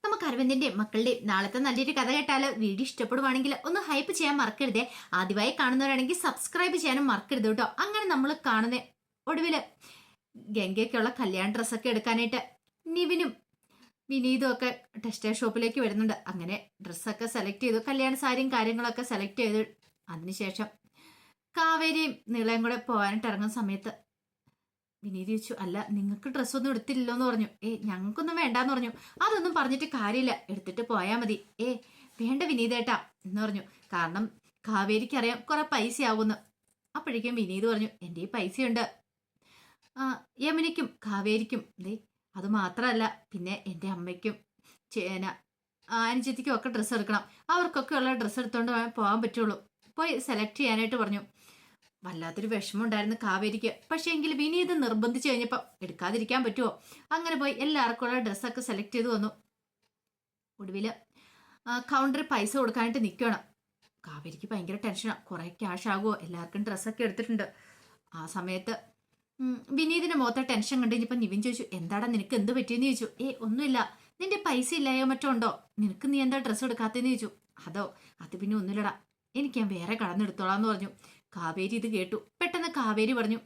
നമുക്ക് അരവിന്ദിന്റെയും മക്കളുടെയും നാളത്തെ നല്ലൊരു കഥ കേട്ടാലോ? വീഡിയോ ഇഷ്ടപ്പെടുവാണെങ്കിൽ ഒന്ന് ഹൈപ്പ് ചെയ്യാൻ മറക്കരുതേ. ആദ്യമായി കാണുന്നവരാണെങ്കിൽ സബ്സ്ക്രൈബ് ചെയ്യാനും മറക്കരുത് കേട്ടോ. അങ്ങനെ നമ്മൾ കാണുന്ന ഒടുവില് ഗംഗയ്ക്കുള്ള കല്യാണ ഡ്രസ്സൊക്കെ എടുക്കാനായിട്ട് നിവിനും വിനീതും ഒക്കെ ടെക്സ്റ്റൈൽ ഷോപ്പിലേക്ക് വരുന്നുണ്ട്. അങ്ങനെ ഡ്രസ്സൊക്കെ സെലക്ട് ചെയ്തു, കല്യാണ സാരിയും കാര്യങ്ങളൊക്കെ സെലക്ട് ചെയ്തു. അതിനുശേഷം കാവേരിയും നീളയും കൂടെ പോകാനായിട്ട് ഇറങ്ങുന്ന സമയത്ത് വിനീത് ചോദിച്ചു, അല്ല നിങ്ങൾക്ക് ഡ്രസ്സൊന്നും എടുത്തില്ലല്ലോ എന്ന് പറഞ്ഞു. ഞങ്ങൾക്കൊന്നും വേണ്ടാന്ന് പറഞ്ഞു. അതൊന്നും പറഞ്ഞിട്ട് കാര്യമില്ല, എടുത്തിട്ട് പോയാൽ മതി. വേണ്ട വിനീതേട്ടാ എന്ന് പറഞ്ഞു. കാരണം കാവേരിക്കറിയാം കുറെ പൈസ ആവുമെന്ന്. അപ്പോഴേക്കും വിനീത് പറഞ്ഞു, എൻ്റെ ഈ പൈസയുണ്ട്. യമുനയ്ക്കും കാവേരിക്കും അത് മാത്രമല്ല, പിന്നെ എൻ്റെ അമ്മയ്ക്കും അനുജത്തിക്കും ഒക്കെ ഡ്രസ്സ് എടുക്കണം. അവർക്കൊക്കെ ഉള്ള ഡ്രസ്സ് എടുത്തോണ്ട് പോകാൻ പറ്റുള്ളൂ. പോയി സെലക്ട് ചെയ്യാനായിട്ട് പറഞ്ഞു. വല്ലാത്തൊരു വിഷമം ഉണ്ടായിരുന്നു കാവേരിക്ക്. പക്ഷേ എങ്കിൽ വിനീത് നിർബന്ധിച്ചു കഴിഞ്ഞപ്പോൾ എടുക്കാതിരിക്കാൻ പറ്റുമോ? അങ്ങനെ പോയി എല്ലാവർക്കും ഉള്ള ഡ്രസ്സൊക്കെ സെലക്ട് ചെയ്ത് വന്നു. ഒടുവിൽ കൗണ്ടറിൽ പൈസ കൊടുക്കാനായിട്ട് നിൽക്കണം. കാവേരിക്ക് ഭയങ്കര ടെൻഷനാണ്. കുറേ ക്യാഷ് ആകുമോ? എല്ലാവർക്കും ഡ്രസ്സൊക്കെ എടുത്തിട്ടുണ്ട്. ആ സമയത്ത് വിനീതിന്റെ മുഖത്തെ ടെൻഷൻ കണ്ടു കഴിഞ്ഞപ്പോൾ നിവിൻ ചോദിച്ചു, എന്താടാ നിനക്ക് എന്ത് പറ്റിയെന്ന് ചോദിച്ചു. ഒന്നുമില്ല, നിന്റെ പൈസ ഇല്ലായോ മറ്റോ ഉണ്ടോ? നിനക്ക് നീ എന്താ ഡ്രസ്സ് എടുക്കാത്തെന്ന് ചോദിച്ചു. അത് പിന്നെ ഒന്നുമില്ലടാ, എനിക്ക് ഞാൻ വേറെ കടന്നെടുത്തോളാന്ന് പറഞ്ഞു. കാവേരി ഇത് കേട്ടു. പെട്ടെന്ന് കാവേരി പറഞ്ഞു,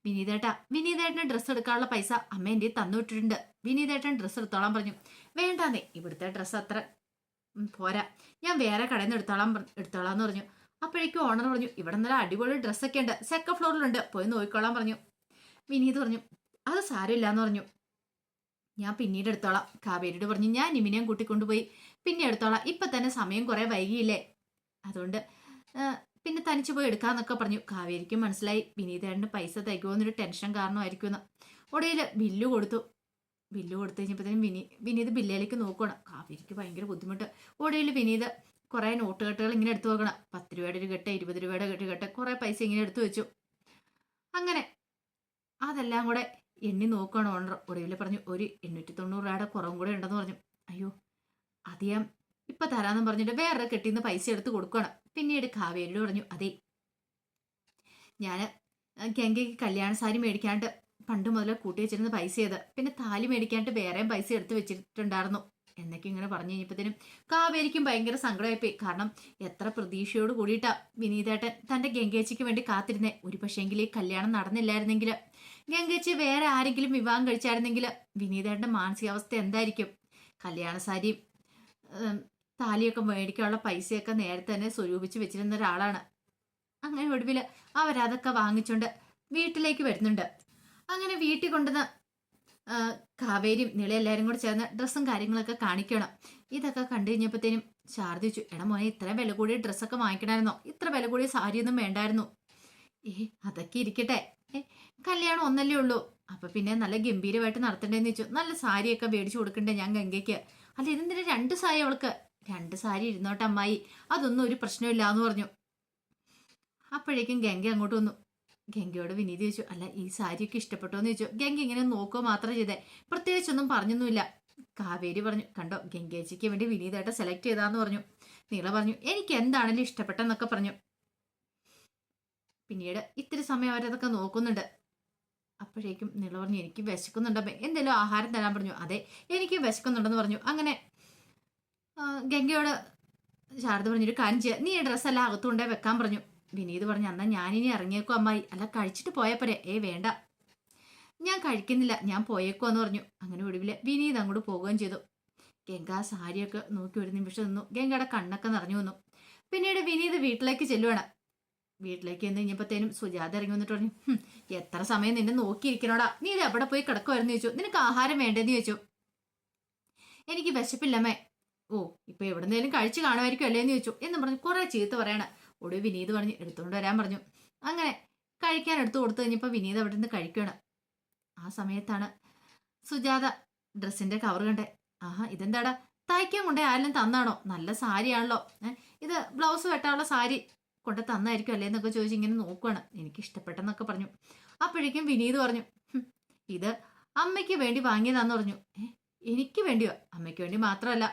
വിനീതേട്ടന് ഡ്രസ്സ് എടുക്കാനുള്ള പൈസ അമ്മ എൻ്റെ തന്നു വിട്ടിട്ടുണ്ട്. വിനീതേട്ടൻ ഡ്രസ്സ് എടുത്തോളാൻ പറഞ്ഞു. വേണ്ടാന്നേ, ഇവിടുത്തെ ഡ്രസ്സ് അത്ര പോരാ, ഞാൻ വേറെ കടയിൽ നിന്ന് എടുത്തോളാന്ന് പറഞ്ഞു. അപ്പോഴേക്കും ഓണർ പറഞ്ഞു, ഇവിടെ നല്ല അടിപൊളി ഡ്രസ്സൊക്കെ ഉണ്ട്, സെക്കൻഡ് ഫ്ലോറിലുണ്ട്, പോയി നോക്കിക്കോളാൻ പറഞ്ഞു. വിനീത് പറഞ്ഞു, അത് സാരമില്ല എന്ന് പറഞ്ഞു. ഞാൻ പിന്നീട് എടുത്തോളാം. കാവേരിയോട് പറഞ്ഞു, ഞാൻ നിമിനെയും കൂട്ടിക്കൊണ്ടുപോയി പിന്നെ എടുത്തോളാം, ഇപ്പൊ തന്നെ സമയം കുറെ വൈകിയില്ലേ, അതുകൊണ്ട് പിന്നെ തനിച്ചു പോയി എടുക്കാന്നൊക്കെ പറഞ്ഞു. കാവേരിക്കും മനസ്സിലായി വിനീതേട്ടന് പൈസ തികവുന്നൊരു ടെൻഷൻ കാരണമായിരിക്കുമെന്ന്. ഒടയിൽ ബില്ല് കൊടുത്തു കഴിഞ്ഞപ്പോഴത്തേനും വിനീത് ബില്ലിലേക്ക് നോക്കണം. കാവേരിക്ക് ഭയങ്കര ബുദ്ധിമുട്ട്. ഒടയിൽ വിനീത് കുറെ നോട്ട് കെട്ടുകൾ ഇങ്ങനെ എടുത്തു നോക്കണം. 10 രൂപയുടെ ഒരു കെട്ട്, 20 രൂപയുടെ ഒരു കെട്ട്, കുറെ പൈസ ഇങ്ങനെ എടുത്തു വെച്ചു. അങ്ങനെ അതെല്ലാം കൂടെ എണ്ണി നോക്കണം ഓണർ. ഒടുവിൽ പറഞ്ഞു, ഒരു 890 രൂപയുടെ കുറവും കൂടെ ഉണ്ടെന്ന് പറഞ്ഞു. അയ്യോ, അത് ഞാൻ ഇപ്പൊ തരാമെന്ന് പറഞ്ഞിട്ട് വേറെ കെട്ടിന്ന് പൈസ എടുത്ത് കൊടുക്കണം. പിന്നീട് കാവേരിയോട് പറഞ്ഞു, അതെ, ഞാൻ ഗംഗയ്ക്ക് കല്യാണ സാരി മേടിക്കാണ്ട് പണ്ട് മുതലേ കൂട്ടി വെച്ചിരുന്ന പൈസ ചെയ്ത്, പിന്നെ താലി മേടിക്കാണ്ട് വേറെയും പൈസ എടുത്ത് വെച്ചിട്ടുണ്ടായിരുന്നു എന്നൊക്കെ ഇങ്ങനെ പറഞ്ഞു കഴിഞ്ഞപ്പോഴത്തേനും കാവേരിക്കും ഭയങ്കര സങ്കടമായിപ്പോയി. കാരണം എത്ര പ്രതീക്ഷയോട് കൂടിയിട്ടാ വിനീതേട്ടൻ തന്റെ ഗംഗേച്ചിക്ക് വേണ്ടി കാത്തിരുന്നേ. ഒരു പക്ഷേങ്കിൽ ഈ കല്യാണം നടന്നില്ലായിരുന്നെങ്കിൽ, ഗംഗേച്ചി വേറെ ആരെങ്കിലും വിവാഹം കഴിച്ചായിരുന്നെങ്കിൽ വിനീതേട്ടന്റെ മാനസികാവസ്ഥ എന്തായിരിക്കും? കല്യാണ സാരിയും താലിയൊക്കെ മേടിക്കാനുള്ള പൈസയൊക്കെ നേരത്തെ തന്നെ സ്വരൂപിച്ച് വെച്ചിരുന്ന ഒരാളാണ്. അങ്ങനെ ഒടുവിൽ അവരതൊക്കെ വാങ്ങിച്ചുകൊണ്ട് വീട്ടിലേക്ക് വരുന്നുണ്ട്. അങ്ങനെ വീട്ടിൽ കൊണ്ടുവന്ന് കാവേരിയും നിള എല്ലാവരും കൂടെ ചേർന്ന് ഡ്രസ്സും കാര്യങ്ങളൊക്കെ കാണിക്കണം. ഇതൊക്കെ കണ്ടു കഴിഞ്ഞപ്പോഴത്തേനും ശാരദ ചോദിച്ചു, എടാ മോനെ, ഇത്ര വില കൂടിയ ഡ്രസ്സൊക്കെ വാങ്ങിക്കണമായിരുന്നോ? ഇത്ര വില കൂടിയ സാരിയൊന്നും വേണ്ടായിരുന്നു. അതൊക്കെ ഇരിക്കട്ടെ, കല്യാണം ഒന്നല്ലേ ഉള്ളൂ, അപ്പൊ പിന്നെ നല്ല ഗംഭീരമായിട്ട് നടത്തണ്ടേന്ന് ചോദിച്ചു. നല്ല സാരിയൊക്കെ മേടിച്ചു കൊടുക്കണ്ടേ ഞാൻ ഗംഗയ്ക്ക്? അല്ല, ഇതെന്തിനാ 2 സാരി അവൾക്ക്? 2 സാരി ഇരുന്നോട്ടെ അമ്മായി, അതൊന്നും ഒരു പ്രശ്നമില്ല എന്ന് പറഞ്ഞു. അപ്പോഴേക്കും ഗംഗ അങ്ങോട്ട് വന്നു. ഗംഗയോട് വിനീത് ചോദിച്ചു, അല്ല ഈ സാരിയൊക്കെ ഇഷ്ടപ്പെട്ടോ എന്ന് ചോദിച്ചു. ഗംഗ ഇങ്ങനെ നോക്കുക മാത്രം ചെയ്തേ, പ്രത്യേകിച്ചൊന്നും പറഞ്ഞൊന്നുമില്ല. കാവേരി പറഞ്ഞു, കണ്ടോ, ഗംഗേച്ചിക്ക് വേണ്ടി വിനീതായിട്ട് സെലക്ട് ചെയ്താന്ന് പറഞ്ഞു. നീള പറഞ്ഞു, എനിക്ക് എന്താണെങ്കിലും ഇഷ്ടപ്പെട്ടെന്നൊക്കെ പറഞ്ഞു. പിന്നീട് ഇത്തിരി സമയം അവരതൊക്കെ നോക്കുന്നുണ്ട്. അപ്പോഴേക്കും നീള പറഞ്ഞു, എനിക്ക് വിശക്കുന്നുണ്ടമ്മേ, എന്തെങ്കിലും ആഹാരം തരാൻ പറഞ്ഞു. അതെ, എനിക്ക് വിശക്കുന്നുണ്ടെന്ന് പറഞ്ഞു. അങ്ങനെ ഗംഗയോട് ശാരദ പറഞ്ഞൊരു കാര്യം ചെയ്യുക, നീ ഡ്രസ്സെല്ലാം അകത്തുകൊണ്ടേ വെക്കാൻ പറഞ്ഞു. വിനീത് പറഞ്ഞു, എന്നാൽ ഞാനിനി ഇറങ്ങിയേക്കോ അമ്മായി, അല്ല കഴിച്ചിട്ട് പോയപ്പോരെ? വേണ്ട, ഞാൻ കഴിക്കുന്നില്ല, ഞാൻ പോയേക്കോ എന്ന് പറഞ്ഞു. അങ്ങനെ ഒടുവിൽ വിനീത് അങ്ങോട്ട് പോവുകയും ചെയ്തു. ഗംഗ സാരിയൊക്കെ നോക്കി ഒരു നിമിഷം നിന്നു. ഗംഗയുടെ കണ്ണൊക്കെ നിറഞ്ഞു വന്നു. പിന്നീട് വിനീത് വീട്ടിലേക്ക് ചെല്ലുവാണ്. വീട്ടിലേക്ക് എന്ന് കഴിഞ്ഞപ്പോഴത്തേനും സുജാത ഇറങ്ങി വന്നിട്ട് പറഞ്ഞു, എത്ര സമയം നിന്നെ നോക്കിയിരിക്കണോടാ, നീ ഇത് എവിടെ പോയി കിടക്കുമായിരുന്നു ചോദിച്ചു. നിനക്ക് ആഹാരം വേണ്ടെന്ന് ചോദിച്ചു. എനിക്ക് വിശപ്പില്ലമ്മേ. ഇപ്പൊ എവിടെന്നേലും കഴിച്ചു കാണുമായിരിക്കും അല്ലേന്ന് ചോദിച്ചു എന്ന് പറഞ്ഞു കുറെ ചീത്ത പറയണ. ഒടുവിൽ വിനീത് പറഞ്ഞു, എടുത്തുകൊണ്ട് വരാൻ പറഞ്ഞു. അങ്ങനെ കഴിക്കാൻ എടുത്തു കൊടുത്തു കഴിഞ്ഞപ്പോൾ വിനീത് അവിടെ നിന്ന് കഴിക്കണം. ആ സമയത്താണ് സുജാത ഡ്രസ്സിന്റെ കവർ കണ്ടേ. ഇതെന്താടാ, തയ്ക്കാൻ കൊണ്ടേ ആരെല്ലാം തന്നാണോ? നല്ല സാരിയാണല്ലോ, ഇത് ബ്ലൗസ് വെട്ടാനുള്ള സാരി കൊണ്ട് തന്നായിരിക്കും അല്ലേ എന്നൊക്കെ ചോദിച്ചു ഇങ്ങനെ നോക്കുവാണ്. എനിക്ക് ഇഷ്ടപ്പെട്ടെന്നൊക്കെ പറഞ്ഞു. അപ്പോഴേക്കും വിനീത് പറഞ്ഞു, ഇത് അമ്മയ്ക്ക് വേണ്ടി വാങ്ങിയതാന്ന് പറഞ്ഞു. എനിക്ക് വേണ്ടിയോ? അമ്മയ്ക്ക് വേണ്ടി മാത്രമല്ല,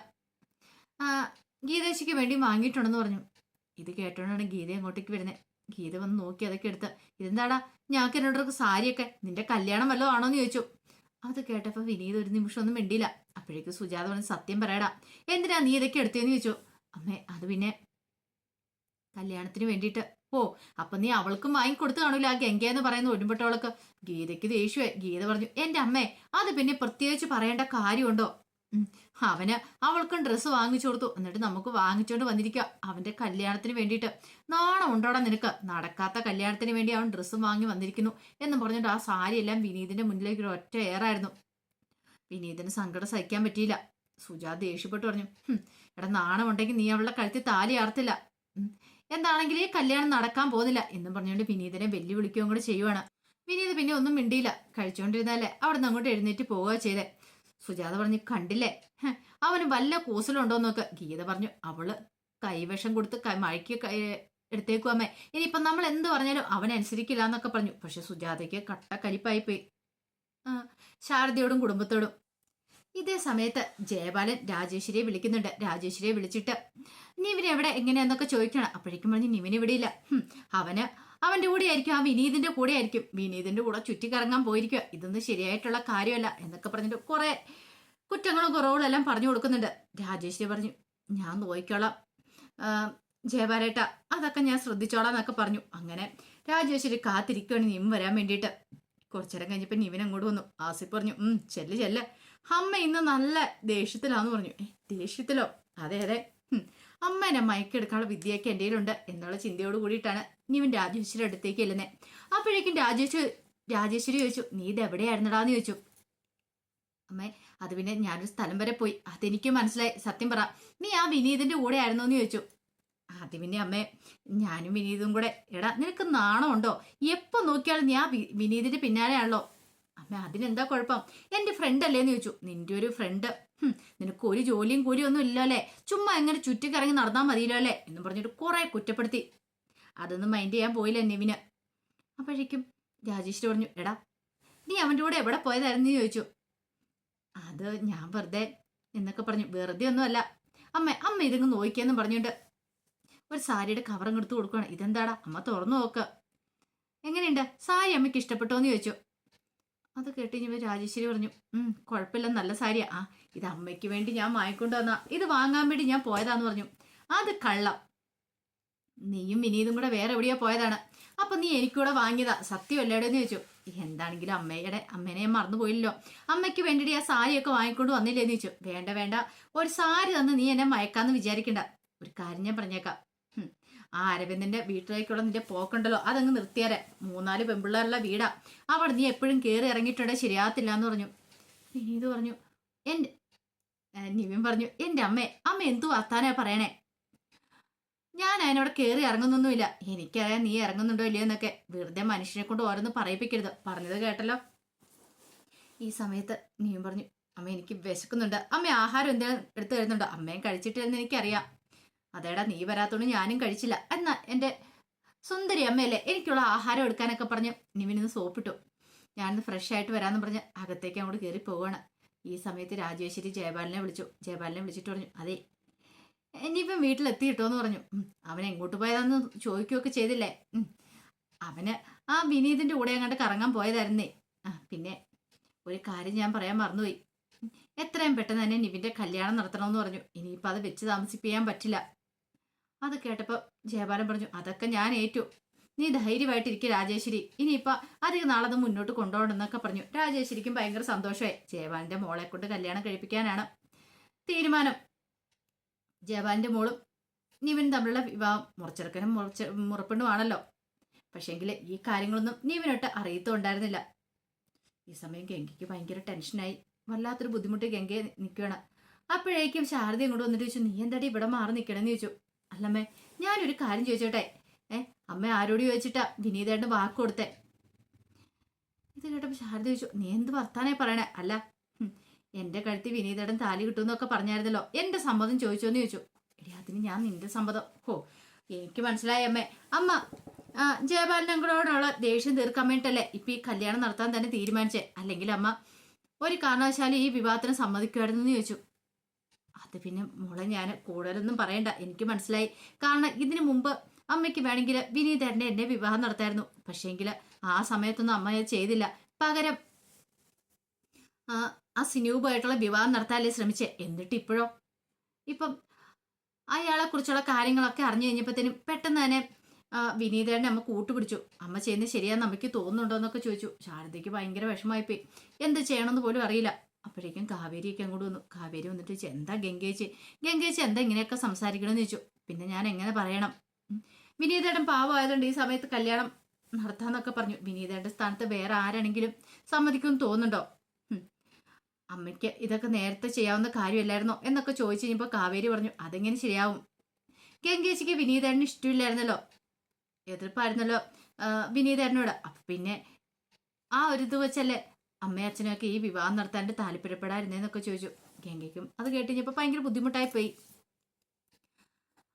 ഗീതേച്ചിക്ക് വേണ്ടി വാങ്ങിയിട്ടുണ്ടെന്ന് പറഞ്ഞു. ഇത് കേട്ടോണ്ടാണ് ഗീത അങ്ങോട്ടേക്ക് വരുന്നത്. ഗീത വന്ന് നോക്കി അതൊക്കെ എടുത്ത്, ഇതെന്താടാ ഞങ്ങൾക്ക് എന്നോടൊക്കെ സാരിയൊക്കെ, നിന്റെ കല്യാണം വല്ലതും ആണോന്ന് ചോദിച്ചു. അത് കേട്ടപ്പോ വിനീത് ഒരു നിമിഷം ഒന്നും മിണ്ടിയില്ല. അപ്പോഴേക്ക് സുജാത പറഞ്ഞ്, സത്യം പറയടാ, എന്തിനാ നീ ഇതൊക്കെ എടുത്തേന്ന് ചോദിച്ചു. അമ്മേ, അത് പിന്നെ കല്യാണത്തിന് വേണ്ടിയിട്ട്. ഓ, അപ്പൊ നീ അവൾക്കും വാങ്ങിക്കൊടുത്തു കാണൂല ആ ഗംഗ എന്ന് പറയുന്ന ഒടുമ്പട്ടവൾക്ക്. ഗീതയ്ക്ക് ദേഷ്യമായി. ഗീത പറഞ്ഞു, എന്റെ അമ്മേ, അത് പിന്നെ പ്രത്യേകിച്ച് പറയേണ്ട കാര്യമുണ്ടോ? അവന് അവൾക്കും ഡ്രസ്സ് വാങ്ങിച്ചു കൊടുത്തു, എന്നിട്ട് നമുക്ക് വാങ്ങിച്ചോണ്ട് വന്നിരിക്കുക അവന്റെ കല്യാണത്തിന് വേണ്ടിയിട്ട്. നാണം ഉണ്ടോടാ നിനക്ക്? നടക്കാത്ത കല്യാണത്തിന് വേണ്ടി അവൻ ഡ്രസ്സും വാങ്ങി വന്നിരിക്കുന്നു എന്ന് പറഞ്ഞിട്ട് ആ സാരി എല്ലാം വിനീതിന്റെ മുന്നിലേക്ക് ഒരു ഒറ്റ ഏറായിരുന്നു. വിനീതിന് സങ്കടം സഹിക്കാൻ പറ്റിയില്ല. സുജാത ദേഷ്യപ്പെട്ടു പറഞ്ഞു, എടാ, നാണമുണ്ടെങ്കിൽ നീ അവളുടെ കഴുത്തിൽ താലി ആർത്തില്ല. എന്താണെങ്കിൽ ഈ കല്യാണം നടക്കാൻ പോകുന്നില്ല എന്നും പറഞ്ഞുകൊണ്ട് വിനീതിനെ വെല്ലുവിളിക്കുകയും കൂടെ ചെയ്യുവാണ്. വിനീത് പിന്നെ ഒന്നും മിണ്ടിയില്ല. കഴിച്ചുകൊണ്ടിരുന്നാലേ അവിടെ നിന്ന് അങ്ങോട്ട് എഴുന്നേറ്റ് പോവുക ചെയ്തേ. സുജാത പറഞ്ഞു, കണ്ടില്ലേ, അവന് വല്ല കൂസലുണ്ടോ നോക്ക്. ഗീത പറഞ്ഞു, അവള് കൈവശം കൊടുത്ത് മഴയ്ക്ക് എടുത്തേക്കുവാമേ, ഇനിയിപ്പം നമ്മൾ എന്ത് പറഞ്ഞാലും അവനനുസരിക്കില്ല എന്നൊക്കെ പറഞ്ഞു. പക്ഷെ സുജാതയ്ക്ക് കട്ട കലിപ്പായി പോയി, ശാരദയോടും കുടുംബത്തോടും. ഇതേ സമയത്ത് ജയപാലൻ രാജേശ്വരിയെ വിളിക്കുന്നുണ്ട്. രാജേശ്വരിയെ വിളിച്ചിട്ട് നിവിൻ എവിടെ എങ്ങനെയാന്നൊക്കെ ചോദിക്കണം. അപ്പോഴേക്കും പറഞ്ഞു, നിവിൻ ഇവിടെ ഇല്ല, അവന്റെ കൂടെ ആയിരിക്കും, ആ വിനീതിന്റെ കൂടെ ആയിരിക്കും, വിനീതിന്റെ കൂടെ ചുറ്റിക്കറങ്ങാൻ പോയിരിക്കുക, ഇതൊന്നും ശരിയായിട്ടുള്ള കാര്യമല്ല എന്നൊക്കെ പറഞ്ഞിട്ട് കുറെ കുറ്റങ്ങളും കുറവുകളും എല്ലാം പറഞ്ഞു കൊടുക്കുന്നുണ്ട്. രാജേശ്വരി പറഞ്ഞു, ഞാൻ നോക്കിക്കോളാം ജയപാലേട്ട, അതൊക്കെ ഞാൻ ശ്രദ്ധിച്ചോളാം എന്നൊക്കെ പറഞ്ഞു. അങ്ങനെ രാജേശ്വരി കാത്തിരിക്കുകയാണ് നിവിൻ വരാൻ വേണ്ടിയിട്ട്. കുറച്ചേരം കഴിഞ്ഞപ്പോ നിവിൻ അങ്ങോട്ട് വന്നു. ആസിഫ് പറഞ്ഞു, ചെല്ല്, അമ്മ ഇന്ന് നല്ല ദേഷ്യത്തിലാന്ന് പറഞ്ഞു. ദേഷ്യത്തിലോ? അതെ അതെ, അമ്മേനെ മയക്കെടുക്കാനുള്ള വിദ്യയൊക്കെ എൻ്റെ കയ്യിലുണ്ട് എന്നുള്ള ചിന്തയോട് കൂടിയിട്ടാണ് നിവിൻ രാജേശ്വരി അടുത്തേക്ക് ചെല്ലുന്നേ. അപ്പോഴേക്കും രാജേശ്വരി ചോദിച്ചു, നീ ഇത് എവിടെയായിരുന്നടാന്ന് ചോദിച്ചു. അമ്മേ, അത് പിന്നെ ഞാനൊരു സ്ഥലം വരെ പോയി, അതെനിക്ക് മനസ്സിലായി, സത്യം പറ, നീ ആ വിനീതിന്റെ കൂടെ ആയിരുന്നോ എന്ന് ചോദിച്ചു. അത് പിന്നെ അമ്മേ, ഞാനും വിനീതും കൂടെ. എടാ, നിനക്ക് നാണമുണ്ടോ? എപ്പോ നോക്കിയാലും നീ ആ വിനീതിന്റെ പിന്നാലെയാണല്ലോ. അമ്മ, അതിനെന്താ കുഴപ്പം? എന്റെ ഫ്രണ്ട് അല്ലേന്ന് ചോദിച്ചു. നിന്റെ ഒരു ഫ്രണ്ട്? നിനക്ക് ഒരു ജോലിയും കൂലിയും ഒന്നും ഇല്ലോ അല്ലേ, ചുമ്മാ എങ്ങനെ ചുറ്റിക്കറങ്ങി നടന്നാൽ മതിയല്ലോ അല്ലേ എന്ന് പറഞ്ഞിട്ട് കുറെ കുറ്റപ്പെടുത്തി. അതൊന്നും മൈൻഡ് ചെയ്യാൻ പോയില്ല നിവിന്. അപ്പോഴേക്കും രാജേശ്വരി പറഞ്ഞു, എടാ, നീ അവന്റെ കൂടെ എവിടെ പോയതായിരുന്നു ചോദിച്ചു. അത് ഞാൻ വെറുതെ എന്നൊക്കെ പറഞ്ഞു. വെറുതെ ഒന്നും അല്ല അമ്മ ഇതങ്ങ് നോക്കിയെന്ന് പറഞ്ഞുകൊണ്ട് ഒരു സാരിയുടെ കവറും എടുത്ത് കൊടുക്കുകയാണ്. ഇതെന്താടാ? അമ്മ തുറന്നു നോക്ക്, എങ്ങനെയുണ്ട് സാരി, അമ്മയ്ക്ക് ഇഷ്ടപ്പെട്ടോന്ന് ചോദിച്ചു. അത് കേട്ട് കഴിഞ്ഞപ്പോൾ രാജേശ്വരി പറഞ്ഞു, കുഴപ്പമില്ല, നല്ല സാരിയാ. ഇത് അമ്മയ്ക്ക് വേണ്ടി ഞാൻ വാങ്ങിക്കൊണ്ട് വന്നാ, ഇത് വാങ്ങാൻ വേണ്ടി ഞാൻ പോയതാന്ന് പറഞ്ഞു. അത് കള്ളം, നീയും വിനീതും കൂടെ വേറെ എവിടെയോ പോയതാണ്, അപ്പൊ നീ എനിക്കൂടെ വാങ്ങിയതാ, സത്യമല്ലേടെന്ന് ചോദിച്ചു. എന്താണെങ്കിലും അമ്മേനെ ഞാൻ മറന്നുപോയില്ലോ, അമ്മയ്ക്ക് വേണ്ടിയിട്ട് ആ സാരിയൊക്കെ വാങ്ങിക്കൊണ്ട് വന്നില്ലേന്ന് ചോദിച്ചു. വേണ്ട, ഒരു സാരി തന്ന് നീ എന്നെ മയക്കാന്ന് വിചാരിക്കണ്ട. ഒരു കാര്യം ഞാൻ പറഞ്ഞേക്കാം, ആ അരവിന്ദന്റെ വീട്ടിലേക്കുള്ള നിന്റെ പോക്കുണ്ടല്ലോ, അതങ്ങ് നിർത്തിയാരെ. 3-4 പെമ്പിള്ളേരുള്ള വീടാ, അവിടെ നീ എപ്പോഴും കയറി ഇറങ്ങിയിട്ടുണ്ടെ ശരിയാകത്തില്ല എന്ന് പറഞ്ഞു. വിനീത് പറഞ്ഞു, നിവിൻ പറഞ്ഞു, എന്റെ അമ്മ എന്തു വർത്താനാ പറയണേ, ഞാൻ അതിനോട് കയറി ഇറങ്ങുന്നൊന്നുമില്ല, എനിക്കറിയാം നീ ഇറങ്ങുന്നുണ്ടോ ഇല്ലയോ എന്നൊക്കെ. വെറുതെ മനുഷ്യനെ കൊണ്ട് ഓരോന്ന് പറയിപ്പിക്കരുത്. പറഞ്ഞത് കേട്ടല്ലോ. ഈ സമയത്ത് നിവിൻ പറഞ്ഞു, അമ്മ എനിക്ക് വിശക്കുന്നുണ്ട്, അമ്മ ആഹാരം എന്തെങ്കിലും എടുത്തു തരുന്നുണ്ടോ? അമ്മയും കഴിച്ചിട്ടില്ലെന്ന് എനിക്കറിയാം. അതേടാ, നീ വരാത്തോണ്ട് ഞാനും കഴിച്ചില്ല, എന്നാ എന്റെ സുന്ദരി അമ്മയല്ലേ, എനിക്കുള്ള ആഹാരം എടുക്കാനൊക്കെ പറഞ്ഞ് നിവിനിന്ന് സോപ്പിട്ടു. ഞാനിന്ന് ഫ്രഷ് ആയിട്ട് വരാമെന്ന് പറഞ്ഞ് അകത്തേക്ക് അങ്ങോട്ട് കയറി പോവാണ്. ഈ സമയത്ത് രാജേശ്വരി ജയപാലിനെ വിളിച്ചിട്ട് പറഞ്ഞു, അതെ, ഇനിയിപ്പം വീട്ടിലെത്തിയിട്ടോ എന്ന് പറഞ്ഞു. അവൻ എങ്ങോട്ട് പോയതാന്ന് ചോദിക്കുകയൊക്കെ ചെയ്തില്ലേ? അവന് ആ വിനീതിന്റെ കൂടെ അങ്ങോട്ട് കറങ്ങാൻ പോയതായിരുന്നേ. പിന്നെ ഒരു കാര്യം ഞാൻ പറയാൻ മറന്നുപോയി, എത്രയും പെട്ടെന്ന് തന്നെ നിവിന്റെ കല്യാണം നടത്തണമെന്ന് പറഞ്ഞു. ഇനിയിപ്പോൾ അത് വെച്ച് താമസിപ്പിക്കാൻ പറ്റില്ല. അത് കേട്ടപ്പോൾ ജയപാലൻ പറഞ്ഞു, അതൊക്കെ ഞാൻ ഏറ്റു, നീ ധൈര്യമായിട്ടിരിക്കുക രാജേശ്വരി, ഇനിയിപ്പോൾ അധികം നാളത് മുന്നോട്ട് കൊണ്ടുപോകണമെന്നൊക്കെ പറഞ്ഞു. രാജേശ്വരിക്കും ഭയങ്കര സന്തോഷമായി. ജയപാലന്റെ മോളെ കൊണ്ട് കല്യാണം കഴിപ്പിക്കാനാണ് തീരുമാനം. ജയപാലന്റെ മോളും നിവിൻ തമ്മിലുള്ള വിവാഹം മുറച്ചെറുക്കനും മുറപ്പെണ്ണുമാണല്ലോ. പക്ഷേങ്കിൽ ഈ കാര്യങ്ങളൊന്നും നിവിനൊട്ട് അറിയത്തുണ്ടായിരുന്നില്ല. ഈ സമയം ഗംഗയ്ക്ക് ഭയങ്കര ടെൻഷനായി, വല്ലാത്തൊരു ബുദ്ധിമുട്ട് ഗംഗയെ നിൽക്കുകയാണ്. അപ്പോഴേക്കും ശാരദ ഇങ്ങോട്ട് വന്നിട്ട് ചോദിച്ചു, നീ എന്താടി ഇവിടെ മാറി നിൽക്കണമെന്ന് ചോദിച്ചു. അല്ലമ്മേ, ഞാനൊരു കാര്യം ചോദിച്ചോട്ടെ, അമ്മ ആരോട് ചോദിച്ചിട്ടാ വിനീതേട്ടന് വാക്ക് കൊടുത്തേ? ഇത് കേട്ടപ്പോൾ ശാരദ ചോദിച്ചു, നീ എന്ത് വർത്താനായി പറയണേ? അല്ല, എന്റെ കഴുത്തി വിനീതേട്ടൻ താലി കിട്ടുമെന്നൊക്കെ പറഞ്ഞായിരുന്നല്ലോ, എന്റെ സമ്മതം ചോദിച്ചോന്ന് ചോദിച്ചു. എടി, അതിന് ഞാൻ നിന്റെ സമ്മതം? എനിക്ക് മനസ്സിലായി അമ്മേ. അമ്മ ജയപാലനോടുള്ള ദേഷ്യം തീർക്കാൻ വേണ്ടിട്ടല്ലേ ഇപ്പൊ ഈ കല്യാണം നടത്താൻ തന്നെ തീരുമാനിച്ചേ, അല്ലെങ്കിൽ അമ്മ ഒരു കാരണവശാലും ഈ വിവാഹത്തിന് സമ്മതിക്കുമായിരുന്നു എന്ന് ചോദിച്ചു. അത് പിന്നെ മോളെ, ഞാൻ കൂടുതലൊന്നും പറയണ്ട, എനിക്ക് മനസ്സിലായി. കാരണം ഇതിനു മുമ്പ് അമ്മയ്ക്ക് വേണമെങ്കിൽ വിനീതേട്ടനെ എന്നെ വിവാഹം നടത്തായിരുന്നു. പക്ഷേങ്കിൽ ആ സമയത്തൊന്നും അമ്മ ചെയ്തില്ല. പകരം ആ ആ സിനൂബായിട്ടുള്ള വിവാഹം നടത്താനല്ലേ ശ്രമിച്ചേ, എന്നിട്ട് ഇപ്പോഴോ? ഇപ്പം അയാളെ കുറിച്ചുള്ള കാര്യങ്ങളൊക്കെ അറിഞ്ഞു കഴിഞ്ഞപ്പോഴത്തേനും പെട്ടെന്ന് തന്നെ വിനീതേട്ടനെ അമ്മ കൂട്ടുപിടിച്ചു. അമ്മ ചെയ്യുന്നത് ശരിയാന്ന് അമ്മയ്ക്ക് തോന്നുന്നുണ്ടോ എന്നൊക്കെ ചോദിച്ചു. ശാരദയ്ക്ക് ഭയങ്കര വിഷമമായിപ്പോയി. എന്ത് ചെയ്യണമെന്ന് പോലും അറിയില്ല. അപ്പോഴേക്കും കാവേരിയൊക്കെ അങ്ങോട്ട് വന്നു. കാവേരി വന്നിട്ട് ചോദിച്ചു, എന്താ ഗംഗേച്ചി, ഗംഗേച്ചി എന്താ ഇങ്ങനെയൊക്കെ സംസാരിക്കണമെന്ന് ചോദിച്ചു. പിന്നെ ഞാൻ എങ്ങനെ പറയണം, വിനീതേട്ടൻ പാവമായതുകൊണ്ട് ഈ സമയത്ത് കല്യാണം നടത്താന്നൊക്കെ പറഞ്ഞു. വിനീതേട്ടൻ്റെ സ്ഥാനത്ത് വേറെ ആരാണെങ്കിലും സമ്മതിക്കുമെന്ന് തോന്നുന്നുണ്ടോ? അമ്മയ്ക്ക് ഇതൊക്കെ നേരത്തെ ചെയ്യാവുന്ന കാര്യമല്ലായിരുന്നോ എന്നൊക്കെ ചോദിച്ചു കഴിഞ്ഞപ്പോൾ കാവേരി പറഞ്ഞു, അതെങ്ങനെ ശരിയാവും? ഗംഗേച്ചിക്ക് വിനീതേട്ടന് ഇഷ്ടമില്ലായിരുന്നല്ലോ, എതിർപ്പായിരുന്നല്ലോ വിനീതേട്ടനോട്. അപ്പം പിന്നെ ആ ഒരു ഇത് വെച്ചല്ലേ അമ്മയും അച്ഛനൊക്കെ ഈ വിവാഹം നടത്താണ്ട് താല്പര്യപ്പെടാതിരുന്നേന്നൊക്കെ ചോദിച്ചു. ഗംഗയ്ക്കും അത് കേട്ട് കഴിഞ്ഞപ്പോൾ ഭയങ്കര ബുദ്ധിമുട്ടായി പോയി.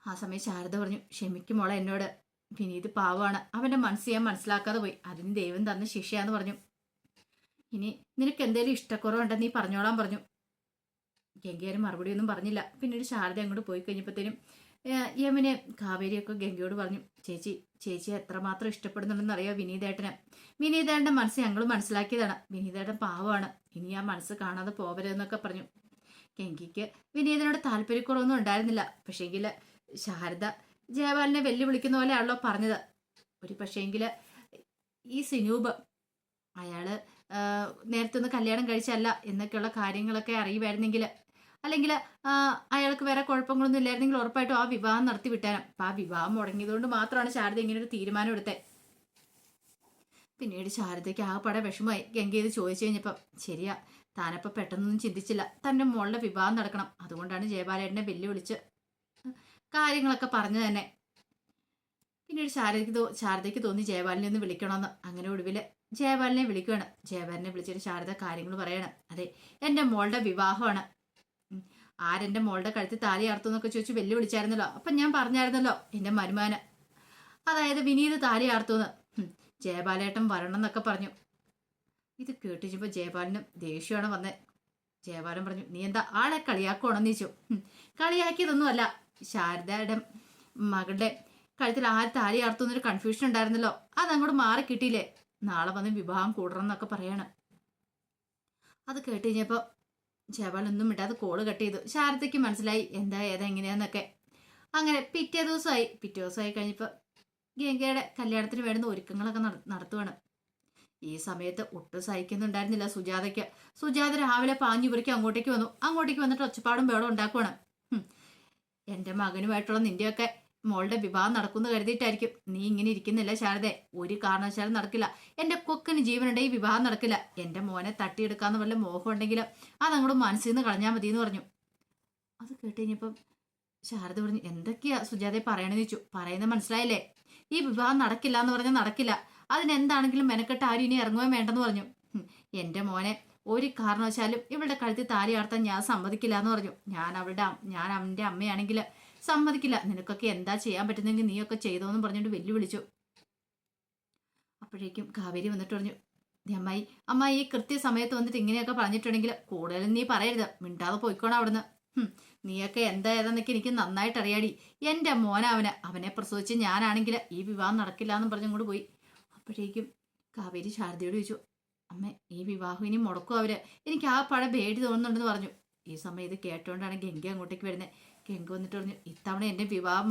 ആ സമയം ശാരദ പറഞ്ഞു, ക്ഷമിക്കും മോളെ എന്നോട്, വിനീത് പാവമാണ്, അവൻ്റെ മനസ്സ് ഞാൻ മനസ്സിലാക്കാതെ പോയി, അതിന് ദൈവം തന്ന ശിക്ഷയാന്ന് പറഞ്ഞു. ഇനി നിനക്ക് എന്തേലും ഇഷ്ടക്കുറവുണ്ടെന്ന് നീ പറഞ്ഞോളാൻ പറഞ്ഞു. ഗംഗയാരും മറുപടി ഒന്നും പറഞ്ഞില്ല. പിന്നീട് ശാരദ അങ്ങോട്ട് പോയി കഴിഞ്ഞപ്പോഴത്തേനും യമുനെ കാവേരിയൊക്കെ ഗംഗയോട് പറഞ്ഞു, ചേച്ചി ചേച്ചിയെ എത്രമാത്രം ഇഷ്ടപ്പെടുന്നുണ്ടെന്ന് അറിയാം വിനീതേട്ടന്. വിനീതേട്ടൻ്റെ മനസ്സ് ഞങ്ങൾ മനസ്സിലാക്കിയതാണ്. വിനീതേട്ടൻ പാവമാണ്, ഇനി ആ മനസ്സ് കാണാതെ പോവരുതെന്നൊക്കെ പറഞ്ഞു. ഗംഗയ്ക്ക് വിനീതനോട് താല്പര്യക്കുറവൊന്നും ഉണ്ടായിരുന്നില്ല. പക്ഷേങ്കിൽ ശാരദ ജയപാലിനെ വെല്ലുവിളിക്കുന്ന പോലെയാണല്ലോ പറഞ്ഞത്. ഒരു പക്ഷേങ്കിൽ ഈ സിനൂബ് അയാള് നേരത്തെ ഒന്ന് കല്യാണം കഴിച്ചല്ല എന്നൊക്കെയുള്ള കാര്യങ്ങളൊക്കെ അറിയുമായിരുന്നെങ്കിൽ, അല്ലെങ്കിൽ അയാൾക്ക് വേറെ കുഴപ്പങ്ങളൊന്നും ഇല്ലായിരുന്നെങ്കിൽ ഉറപ്പായിട്ടും ആ വിവാഹം നടത്തി വിട്ടാനും. അപ്പം ആ വിവാഹം മുടങ്ങിയതുകൊണ്ട് മാത്രമാണ് ശാരദ ഇങ്ങനെ ഒരു തീരുമാനം എടുത്തത്. പിന്നീട് ശാരദയ്ക്ക് ആകെപ്പാടെ വിഷമമായി. ഗംഗ ഇത് ചോദിച്ചു കഴിഞ്ഞപ്പം, ശരിയാ, താനപ്പോൾ പെട്ടെന്നൊന്നും ചിന്തിച്ചില്ല, തൻ്റെ മോളുടെ വിവാഹം നടക്കണം, അതുകൊണ്ടാണ് ജയപാലേട്ടനെ വെല്ലുവിളിച്ച് കാര്യങ്ങളൊക്കെ പറഞ്ഞു തന്നെ. പിന്നീട് ശാരദയ്ക്ക് തോന്നി ജയപാലിനെ ഒന്ന് വിളിക്കണമെന്ന്. അങ്ങനെ ഒടുവിൽ ജയപാലിനെ വിളിക്കുകയാണ്. ജയപാലിനെ വിളിച്ചിട്ട് ശാരദ കാര്യങ്ങൾ പറയണം. അതെ, എൻ്റെ മോളുടെ വിവാഹമാണ്, ആരെൻ്റെ മോളുടെ കഴുത്തിൽ താലി അറുത്തു എന്നൊക്കെ ചോദിച്ച് വെല്ലുവിളിച്ചായിരുന്നല്ലോ. അപ്പം ഞാൻ പറഞ്ഞായിരുന്നല്ലോ എൻ്റെ മരുമാന്, അതായത് വിനീത് താലി അറുത്തുന്ന്, ജയപാലേട്ടൻ വരണം എന്നൊക്കെ പറഞ്ഞു. ഇത് കേട്ടിച്ചപ്പോൾ ജയപാലിന് ദേഷ്യമാണ് വന്നത്. ജയപാലൻ പറഞ്ഞു, നീ എന്താ ആളെ കളിയാക്കുവാണെന്ന് ചോദിച്ചു. കളിയാക്കിയതൊന്നും അല്ല, ശാരദയുടെ മകളുടെ കഴുത്തിൽ ആര് താലി അറുത്തു എന്നൊരു കൺഫ്യൂഷൻ ഉണ്ടായിരുന്നല്ലോ, അതങ്ങോട്ട് മാറി കിട്ടിയില്ലേ, നാളെ വന്ന് വിവാഹം കൂടണം എന്നൊക്കെ പറയാണ്. അത് കേട്ട് കഴിഞ്ഞപ്പോൾ ജയപാൽ ഒന്നും വിട്ടാതെ കോള് കട്ട് ചെയ്തു. ശാരദയ്ക്ക് മനസ്സിലായി എന്താ ഏതാ എങ്ങനെയാന്നൊക്കെ. അങ്ങനെ പിറ്റേ ദിവസമായി കഴിഞ്ഞപ്പോൾ ഗംഗയുടെ കല്യാണത്തിന് വേണ്ടുന്ന ഒരുക്കങ്ങളൊക്കെ നടത്തുവാണ്. ഈ സമയത്ത് ഒട്ടും സഹിക്കുന്നുണ്ടായിരുന്നില്ല സുജാതയ്ക്ക്. സുജാത രാവിലെ പാഞ്ഞു പുറിക്ക് അങ്ങോട്ടേക്ക് വന്നിട്ട് ഒച്ചപ്പാടും ബേളം ഉണ്ടാക്കുവാണ്. എൻ്റെ മകനുമായിട്ടുള്ള നിന്റെയൊക്കെ മോളുടെ വിവാഹം നടക്കുന്നു കരുതിയിട്ടായിരിക്കും നീ ഇങ്ങനെ ഇരിക്കുന്നില്ല ശാരദ, ഒരു കാരണവശാലും നടക്കില്ല. എൻ്റെ കൊക്കിന് ജീവനുണ്ടെങ്കിൽ വിവാഹം നടക്കില്ല. എൻ്റെ മോനെ തട്ടിയെടുക്കാന്ന് വല്ല മോഹം ഉണ്ടെങ്കിൽ അതങ്ങോട്ട് മനസ്സിൽ നിന്ന് കളഞ്ഞാൽ മതി എന്ന് പറഞ്ഞു. അത് കേട്ട് കഴിഞ്ഞപ്പം ശാരദ പറഞ്ഞു, എന്തൊക്കെയാ സുജാതയെ പറയണെന്ന് ചോദിച്ചു. പറയുന്നത് മനസ്സിലായില്ലേ, ഈ വിവാഹം നടക്കില്ല എന്ന് പറഞ്ഞാൽ നടക്കില്ല, അതിനെന്താണെങ്കിലും മെനക്കെട്ട് ആരും ഇനി ഇറങ്ങുവാൻ വേണ്ടെന്ന് പറഞ്ഞു. എൻ്റെ മോനെ ഒരു കാരണവശാലും ഇവളുടെ കഴുത്തിൽ താലി ആർത്താൻ ഞാൻ സമ്മതിക്കില്ല എന്ന് പറഞ്ഞു. ഞാൻ അവൻ്റെ അമ്മയാണെങ്കിൽ സമ്മതിക്കില്ല. നിനക്കൊക്കെ എന്താ ചെയ്യാൻ പറ്റുന്നെങ്കിൽ നീയൊക്കെ ചെയ്തോന്നും പറഞ്ഞിട്ട് വെല്ലുവിളിച്ചു. അപ്പോഴേക്കും കാവേരി വന്നിട്ട് പറഞ്ഞു, അമ്മായി ഈ കൃത്യസമയത്ത് വന്നിട്ട് ഇങ്ങനെയൊക്കെ പറഞ്ഞിട്ടുണ്ടെങ്കിൽ കൂടുതലും നീ പറയരുത്, മിണ്ടാതെ പോയിക്കോണം അവിടുന്ന്. നീയൊക്കെ എന്താ ഏതാന്നൊക്കെ എനിക്ക് നന്നായിട്ട് അറിയാടി. എൻ്റെ അവനെ പ്രസവിച്ച് ഞാനാണെങ്കിൽ ഈ വിവാഹം നടക്കില്ല എന്നും പറഞ്ഞുകൊണ്ട് പോയി. അപ്പോഴേക്കും കാവേരി ശാരദയോട് ചോദിച്ചു, അമ്മ ഈ വിവാഹം ഇനി മുടക്കും അവര്, എനിക്ക് ആ പഴ പേടി തോന്നുന്നുണ്ടെന്ന് പറഞ്ഞു. ഈ സമയം ഇത് കേട്ടോണ്ടാണ് ഗംഗ അങ്ങോട്ടേക്ക് വരുന്നത്. ഗംഗ വന്നിട്ട് പറഞ്ഞു, ഇത്തവണ എൻ്റെ വിവാഹം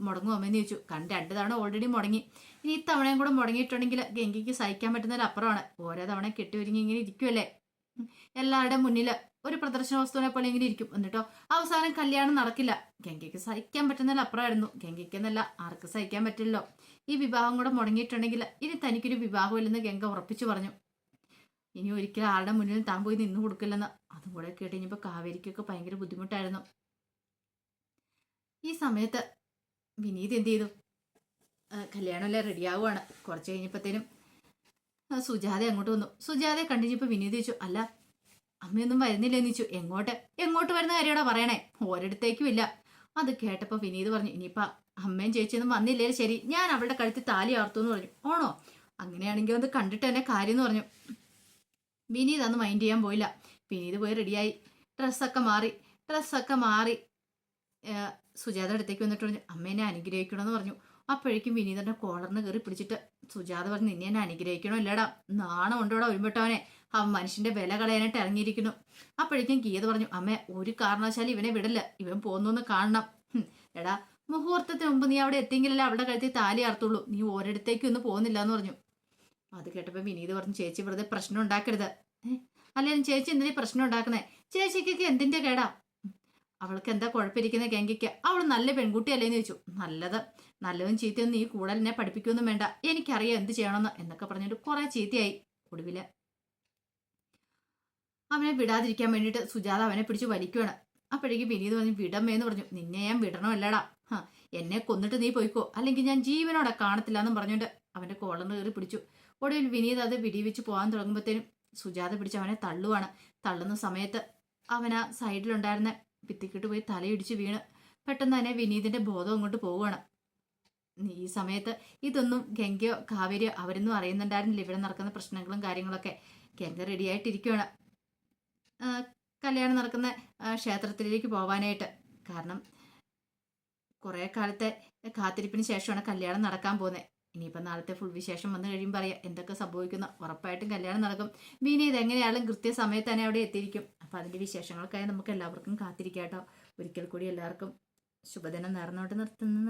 മുടങ്ങും അമ്മയെന്ന് ചോദിച്ചു. 2 തവണ ഓൾറെഡി മുടങ്ങി, ഇനി ഇത്തവണയും കൂടെ മുടങ്ങിയിട്ടുണ്ടെങ്കിൽ ഗംഗയ്ക്ക് സഹിക്കാൻ പറ്റുന്നതിലപ്പുറമാണ്. ഓരോ തവണ കെട്ടിയൊരുങ്ങി ഇങ്ങനെ ഇരിക്കുമല്ലേ, എല്ലാവരുടെ മുന്നിൽ ഒരു പ്രദർശന വസ്തുവിനെ പോലെ ഇങ്ങനെ ഇരിക്കും, എന്നിട്ടോ അവസാനം കല്യാണം നടക്കില്ല. ഗംഗയ്ക്ക് സഹിക്കാൻ പറ്റുന്നതിലപ്പുറമായിരുന്നു. ഗംഗയ്ക്ക് എന്നല്ല, ആർക്ക് സഹിക്കാൻ പറ്റില്ലല്ലോ. ഈ വിവാഹം കൂടെ മുടങ്ങിയിട്ടുണ്ടെങ്കിൽ ഇനി തനിക്കൊരു വിവാഹമില്ലെന്ന് ഗംഗ ഉറപ്പിച്ചു പറഞ്ഞു. ഇനി ഒരിക്കലും ആളുടെ മുന്നിൽ താൻ പോയി നിന്നു കൊടുക്കില്ലെന്ന്. അതും കൂടെ കേട്ട് കഴിഞ്ഞപ്പോൾ കാവേരിക്കൊക്കെ ഭയങ്കര ബുദ്ധിമുട്ടായിരുന്നു. ഈ സമയത്ത് വിനീത് എന്ത് ചെയ്തു, കല്യാണമെല്ലാം റെഡിയാവുകയാണ്. കുറച്ച് കഴിഞ്ഞപ്പോഴത്തേനും സുജാത അങ്ങോട്ട് വന്നു. സുജാതയെ കണ്ടിച്ചപ്പോൾ വിനീത് ചോദിച്ചു, അല്ല അമ്മയൊന്നും വരുന്നില്ലെന്ന് ചോദിച്ചു. എങ്ങോട്ട് വരുന്ന കാര്യമാണോ പറയണേ, ഒരിടത്തേക്കും ഇല്ല. അത് കേട്ടപ്പോൾ വിനീത് പറഞ്ഞു, ഇനിയിപ്പോൾ അമ്മയും ചേച്ചിയൊന്നും വന്നില്ലേ ശരി, ഞാൻ അവളുടെ കഴുത്തിൽ താലി ആർത്തു എന്ന് പറഞ്ഞു. ആണോ, അങ്ങനെയാണെങ്കിൽ അത് കണ്ടിട്ട് തന്നെ കാര്യം എന്ന് പറഞ്ഞു. വിനീത് അന്ന് മൈൻഡ് ചെയ്യാൻ പോയില്ല. വിനീത് പോയി റെഡിയായി ഡ്രസ്സൊക്കെ മാറി സുജാത അടുത്തേക്ക് വന്നിട്ട് പറഞ്ഞു, അമ്മേനെ അനുഗ്രഹിക്കണമെന്ന് പറഞ്ഞു. അപ്പോഴേക്കും വിനീതന്റെ കോളറിന് കയറി പിടിച്ചിട്ട് സുജാത പറഞ്ഞ് നിന്നെ എന്നെ അനുഗ്രഹിക്കണോ ഇല്ലടാ, നാണം ഉണ്ടോടാ ഒരുമ്പെട്ടവനെ, അവൻ മനുഷ്യന്റെ വില കളയാനായിട്ട് ഇറങ്ങിയിരിക്കുന്നു. അപ്പോഴേക്കും ഗീത പറഞ്ഞു അമ്മേ ഒരു കാരണവശാലും ഇവനെ വിടല്ല, ഇവൻ പോന്നൊന്ന് കാണണം. എടാ മുഹൂർത്തത്തിന് മുമ്പ് നീ അവിടെ എത്തിയെങ്കിലല്ലേ അവിടെ കഴുത്തി താലി അർത്തുള്ളൂ, നീ ഓരിടത്തേക്കും ഒന്നും പോകുന്നില്ല എന്ന് പറഞ്ഞു. അത് കേട്ടപ്പോ വിനീത് പറഞ്ഞു ചേച്ചി വെറുതെ പ്രശ്നം ഉണ്ടാക്കരുത്. അല്ലെങ്കിൽ ചേച്ചി എന്തിനാ പ്രശ്നം ഉണ്ടാക്കുന്നേ, ചേച്ചിക്കൊക്കെ എന്തിന്റെ കേടാ, അവൾക്ക് എന്താ കുഴപ്പമിരിക്കുന്ന ഗംഗയ്ക്ക്, അവൾ നല്ല പെൺകുട്ടിയല്ലേന്ന് ചോദിച്ചു. നല്ലതും ചീത്തയൊന്നും നീ കൂടുതൽ എന്നെ പഠിപ്പിക്കൊന്നും വേണ്ട, എനിക്കറിയാം എന്ത് ചെയ്യണമെന്ന് എന്നൊക്കെ പറഞ്ഞിട്ട് കുറെ ചീത്തയായി. ഒടുവില് അവനെ വിടാതിരിക്കാൻ വേണ്ടിയിട്ട് സുജാത അവനെ പിടിച്ച് വലിക്കുകയാണ്. അപ്പോഴേക്കും വിനീത് പറഞ്ഞു വിടമ്മേന്ന് പറഞ്ഞു. നിന്നെ ഞാൻ വിടണമല്ലടാ, എന്നെ കൊന്നിട്ട് നീ പോയിക്കോ, അല്ലെങ്കിൽ ഞാൻ ജീവനോടെ കാണത്തില്ല എന്നും പറഞ്ഞുകൊണ്ട് അവന്റെ കോളറിന് കയറി പിടിച്ചു. ഒടുവിൽ വിനീത് അത് വെടിവെച്ച് പോകാൻ തുടങ്ങുമ്പോഴത്തേനും സുജാത പിടിച്ച് അവനെ തള്ളുവാണ്. തള്ളുന്ന സമയത്ത് അവൻ ആ സൈഡിലുണ്ടായിരുന്ന ഭിത്തിക്കിട്ട് പോയി തലയിടിച്ച് വീണ് പെട്ടെന്ന് തന്നെ വിനീതിന്റെ ബോധം അങ്ങോട്ട് പോവുകയാണ്. ഈ സമയത്ത് ഇതൊന്നും ഗംഗയോ കാവേരിയോ അവരൊന്നും അറിയുന്നുണ്ടായിരുന്നില്ല, ഇവിടെ നടക്കുന്ന പ്രശ്നങ്ങളും കാര്യങ്ങളൊക്കെ. ഗംഗ റെഡിയായിട്ടിരിക്കുകയാണ് കല്യാണം നടക്കുന്ന ക്ഷേത്രത്തിലേക്ക് പോവാനായിട്ട്. കാരണം കുറെ കാലത്തെ കാത്തിരിപ്പിന് ശേഷമാണ് കല്യാണം നടക്കാൻ പോകുന്നത്. ഇനിയിപ്പോൾ നാളത്തെ ഫുൾ വിശേഷം വന്നു കഴിയുമ്പോൾ അറിയാം എന്തൊക്കെ സംഭവിക്കുന്നു. ഉറപ്പായിട്ടും കല്യാണം നടക്കും. വിനീത് എങ്ങനെയാളും കൃത്യസമയത്ത് തന്നെ അവിടെ എത്തിയിരിക്കും. അപ്പം അതിൻ്റെ വിശേഷങ്ങൾക്കായി നമുക്ക് എല്ലാവർക്കും കാത്തിരിക്കാം കേട്ടോ. ഒരിക്കൽ കൂടി എല്ലാവർക്കും ശുഭദിനം നേർന്നോട്ട് നിർത്തുന്നു.